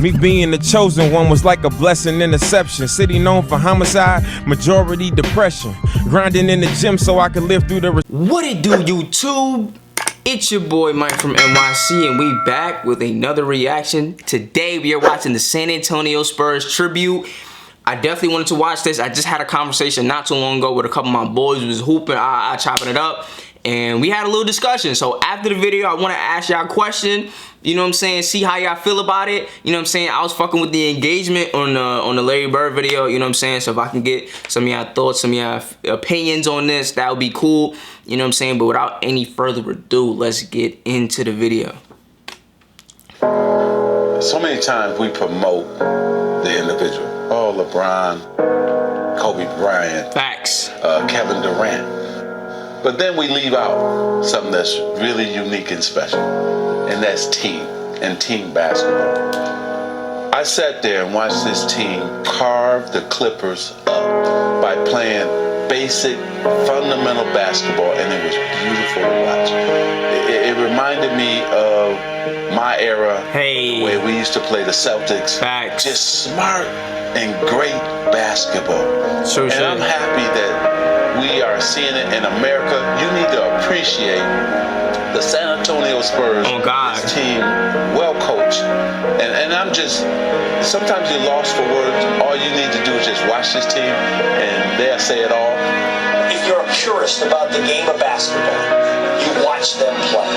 Me being the chosen one was like a blessing and exception. City known for homicide, majority depression. Grinding in the gym so I could live through the... What it do, YouTube? It's your boy Mike from NYC, and we back with another reaction. Today we are watching the San Antonio Spurs tribute. I definitely wanted to watch this. I just had a conversation not too long ago with a couple of my boys who was hooping, chopping it up, and we had a little discussion. So after the video, I want to ask y'all a question. You know what I'm saying? See how y'all feel about it. You know what I'm saying? I was fucking with the engagement on the Larry Bird video. You know what I'm saying? So if I can get some of y'all thoughts, some of y'all opinions on this, that would be cool. You know what I'm saying? But without any further ado, let's get into the video. So many times we promote the individual. Oh, LeBron, Kobe Bryant, Facts. Kevin Durant. But then we leave out something that's really unique and special, and that's team and team basketball. I sat there and watched this team carve the Clippers up by playing basic, fundamental basketball, and it was beautiful to watch. It reminded me of my era, where we used to play the Celtics. Facts. Just smart and great basketball. And I'm happy that we are seeing it in America. You need to appreciate the San Antonio Spurs. Oh God. This team, well coached. And I'm just, sometimes you're lost for words. All you need to do is just watch this team and they'll say it all. If you're a purist about the game of basketball, you watch them play.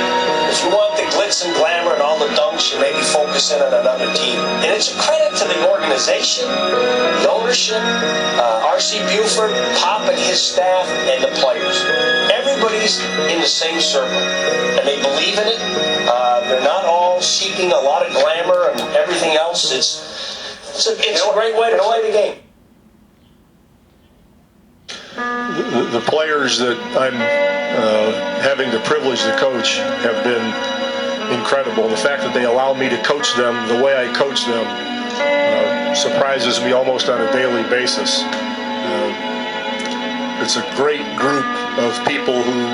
If you want the glitz and glamour and all the dunks, you may be focusing on another team. And it's a credit to the organization, the ownership, R.C. Buford, Pop and his staff, and the players. Everybody's in the same circle, and they believe in it. They're not all seeking a lot of glamour and everything else. It's a great way to play the game. The players that I'm having the privilege to coach have been incredible. The fact that they allow me to coach them the way I coach them surprises me almost on a daily basis. It's a great group of people who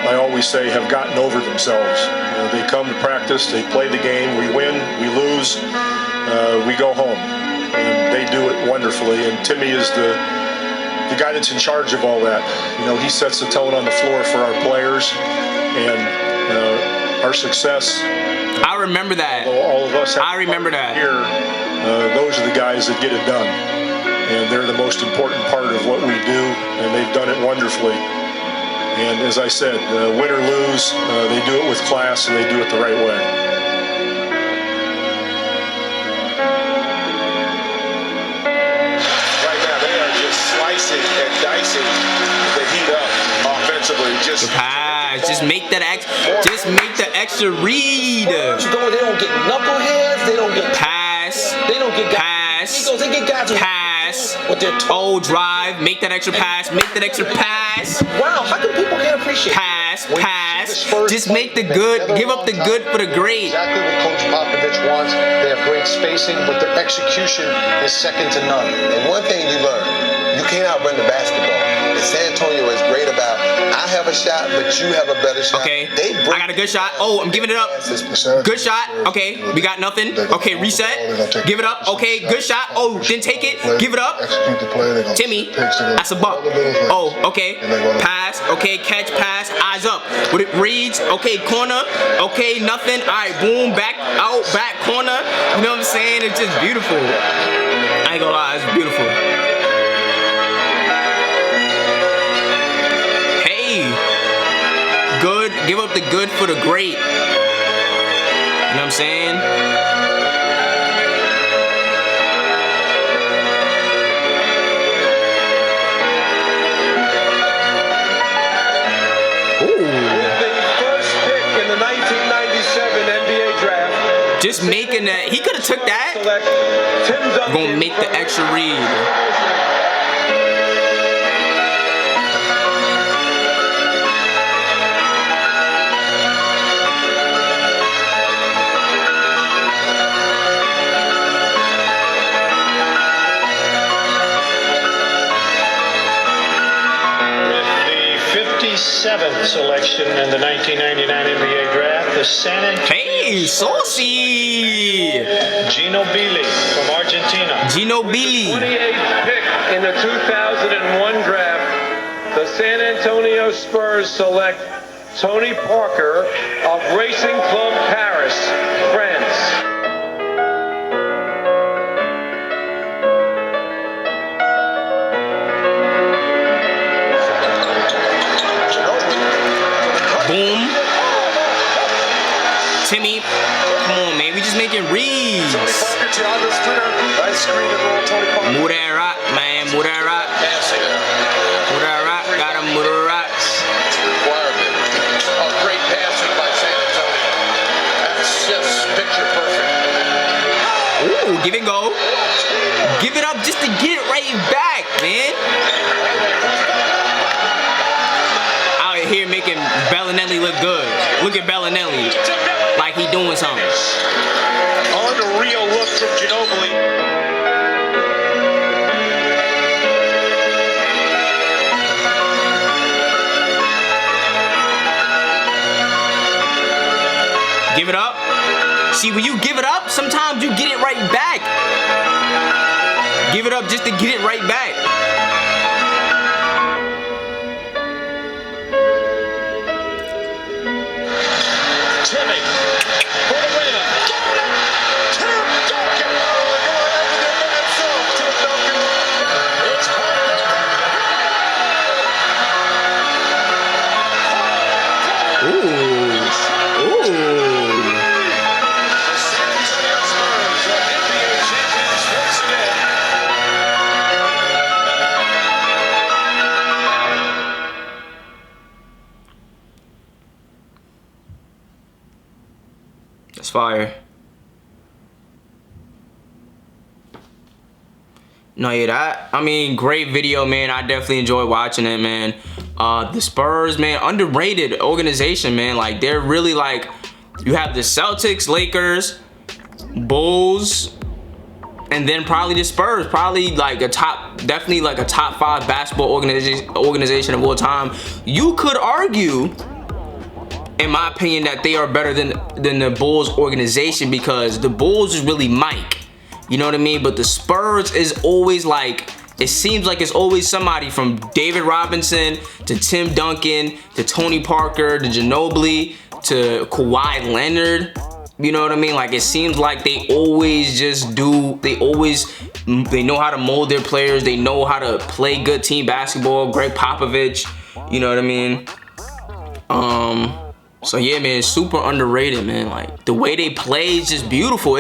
I always say have gotten over themselves. They come to practice, they play the game, we win, we lose, we go home. And they do it wonderfully, and Timmy is the guy that's in charge of all that. You know, he sets the tone on the floor for our players, and our success. I remember that. All of us. I remember that. Here, those are the guys that get it done, and they're the most important part of what we do, and they've done it wonderfully. And as I said, win or lose, they do it with class, and they do it the right way. And dicing the heat up offensively. Just pass. Just make the extra read. They don't get knuckleheads. They don't get pass. They don't get pass. They get guys pass. Oh, drive. Make that extra pass. Make that extra pass. Wow, how come people can't appreciate pass? Pass. Just make the good. Give up the good for the great. Exactly what Coach Popovich wants. They have great spacing, but their execution is second to none. And one thing you learn, you can't outrun the basketball. And San Antonio is great about, I have a shot, but you have a better shot. Okay, I got a good shot. Oh, I'm giving it up. Good shot. Okay, we got nothing. Okay, reset. Give it up. Okay, good shot. Oh, didn't take it. Give it up. Timmy, that's a buck. Oh, okay. Pass. Okay, catch, pass. Eyes up. What it reads. Okay, corner. Okay, nothing. All right, boom, back, out, back, corner. You know what I'm saying? It's just beautiful. I ain't gonna lie, it's beautiful. Good, give up the good for the great. You know what I'm saying? Ooh. With the first pick in the 1997 NBA draft. Just making that. He could have took that. Gonna make the extra read. Seventh selection in the 1999 NBA draft, the San Antonio Hey, saucy! Ginobili from Argentina. Ginobili. 28th pick in the 2001 draft, the San Antonio Spurs select Tony Parker of Racing Club Paris, France. Boom. Timmy, come on, man. We just making reads. Move that rock, man. Move that rock. Move that rock. Gotta move the rocks. Requirement of great passing by San Antonio. That's just picture perfect. Ooh, give it go. Give it up just to get it right back, man. Out here making Bellinelli look good. Look at Bellinelli. Like he doing something. Unreal look from Ginobili. Give it up. See, when you give it up, sometimes you get it right back. Give it up just to get it right back. Timmy for the win. Tim Duncan. Tim Duncan. It's Ooh. Ooh. San Antonio Spurs are NBA champions once again. That's fire. No, yeah, that, I mean, great video, man. I definitely enjoyed watching it, man. The Spurs, man, underrated organization, man. Like, they're really like, you have the Celtics, Lakers, Bulls, and then probably the Spurs. Probably like a top, definitely like a top 5 basketball organization of all time. You could argue, in my opinion, that they are better than the Bulls organization, because the Bulls is really Mike. You know what I mean? But the Spurs is always like, it seems like it's always somebody from David Robinson to Tim Duncan to Tony Parker to Ginobili to Kawhi Leonard. You know what I mean? Like, it seems like they always just do, they know how to mold their players. They know how to play good team basketball. Greg Popovich, you know what I mean? So yeah, man, it's super underrated, man. Like, the way they play is just beautiful.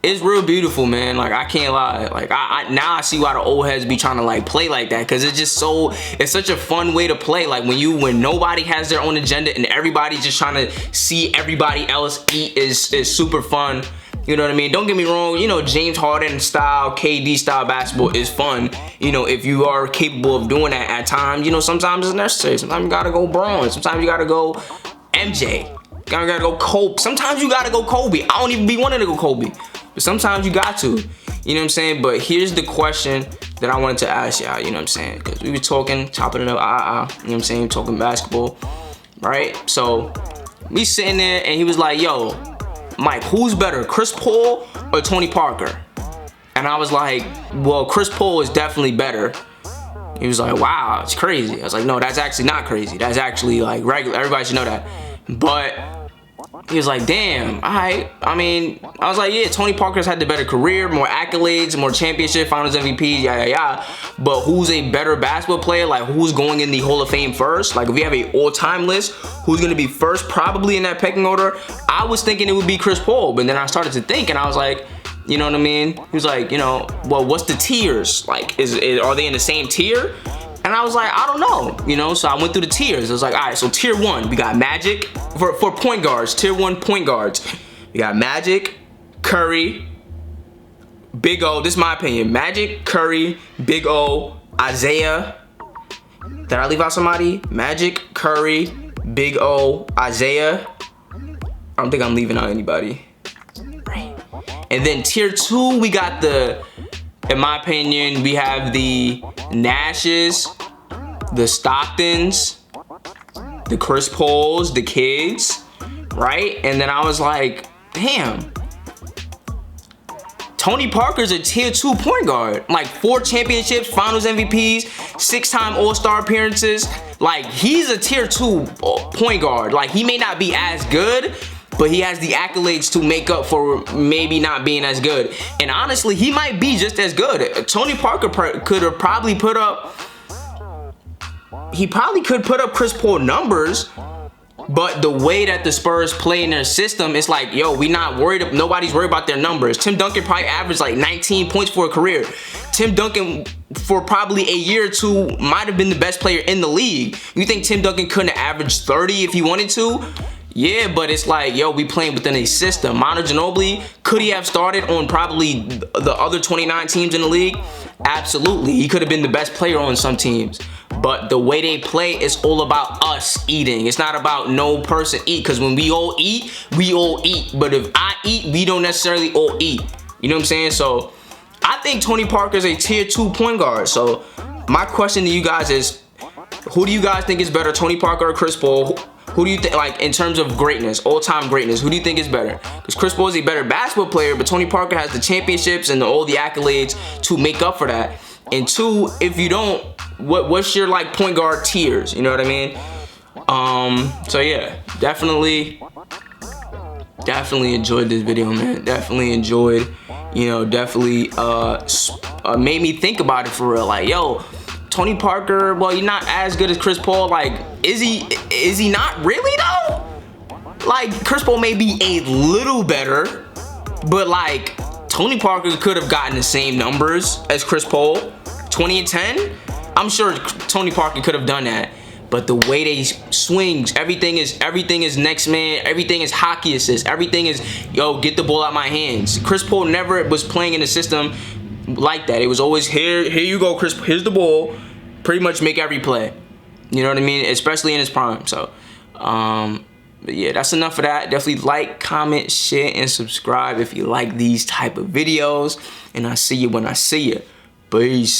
It's real beautiful, man. Like, I can't lie. Like, now I see why the old heads be trying to like play like that, because it's just so, it's such a fun way to play. Like, when nobody has their own agenda and everybody's just trying to see everybody else eat is super fun. You know what I mean? Don't get me wrong, you know, James Harden style, KD style basketball is fun. You know, if you are capable of doing that at times, you know, sometimes it's necessary. Sometimes you gotta go Braun. Sometimes you gotta go MJ. You gotta go Kobe. Sometimes you gotta go Kobe. I don't even be wanting to go Kobe, but sometimes you got to. You know what I'm saying? But here's the question that I wanted to ask y'all, you know what I'm saying? Because we were talking, chopping it up, you know what I'm saying? Talking basketball, right? So we sitting there and he was like, yo, Mike, who's better, Chris Paul or Tony Parker? And I was like, well, Chris Paul is definitely better. He was like, wow, it's crazy. I was like, no, that's actually not crazy. That's actually like regular. Everybody should know that. But he was like, damn, all right. I mean, I was like, yeah, Tony Parker's had the better career, more accolades, more championship, finals MVPs, yada. But who's a better basketball player? Like, who's going in the Hall of Fame first? Like, if we have an all-time list, who's gonna be first probably in that pecking order? I was thinking it would be Chris Paul, but then I started to think and I was like, you know what I mean? He was like, you know, well, what's the tiers? Like, are they in the same tier? And I was like, I don't know, you know? So I went through the tiers. I was like, all right, so tier 1, we got Magic. For point guards, tier 1 point guards. We got Magic, Curry, Big O. This is my opinion. Magic, Curry, Big O, Isaiah. Did I leave out somebody? Magic, Curry, Big O, Isaiah. I don't think I'm leaving out anybody. And then tier 2, we got in my opinion, we have the Nashes, the Stocktons, the Chris Pauls, the kids, right? And then I was like, damn, Tony Parker's a tier 2 point guard. Like 4 championships, finals MVPs, 6-time All-Star appearances. Like, he's a tier 2 point guard. Like, he may not be as good, but he has the accolades to make up for maybe not being as good. And honestly, he might be just as good. Tony Parker could have probably put up, Chris Paul numbers, but the way that the Spurs play in their system, it's like, yo, we not worried, nobody's worried about their numbers. Tim Duncan probably averaged like 19 points for a career. Tim Duncan, for probably a year or two, might have been the best player in the league. You think Tim Duncan couldn't have averaged 30 if he wanted to? Yeah, but it's like, yo, we playing within a system. Manu Ginobili, could he have started on probably the other 29 teams in the league? Absolutely. He could have been the best player on some teams. But the way they play, it's all about us eating. It's not about no person eat, because when we all eat, we all eat. But if I eat, we don't necessarily all eat. You know what I'm saying? So I think Tony Parker is a tier 2 point guard. So my question to you guys is, who do you guys think is better, Tony Parker or Chris Paul? Who do you think, like, in terms of greatness, all-time greatness, who do you think is better? Because Chris Paul is a better basketball player, but Tony Parker has the championships and all the accolades to make up for that. And 2, if you don't, what's your, like, point guard tiers? You know what I mean? So yeah, definitely enjoyed this video, man. Definitely enjoyed, you know, definitely made me think about it for real. Like, yo, Tony Parker, well, you're not as good as Chris Paul. Like, is he not really though? Like, Chris Paul may be a little better, but like, Tony Parker could have gotten the same numbers as Chris Paul, 20 and 10. I'm sure Tony Parker could have done that. But the way they swings, everything is next man, everything is hockey assist, everything is, yo, get the ball out my hands. Chris Paul never was playing in a system like that. It was always, here you go, Chris, here's the ball, pretty much make every play. You know what I mean? Especially in his prime. So but yeah, that's enough of that. Definitely like, comment, share, and subscribe if you like these type of videos. And I'll see you when I see you. Peace.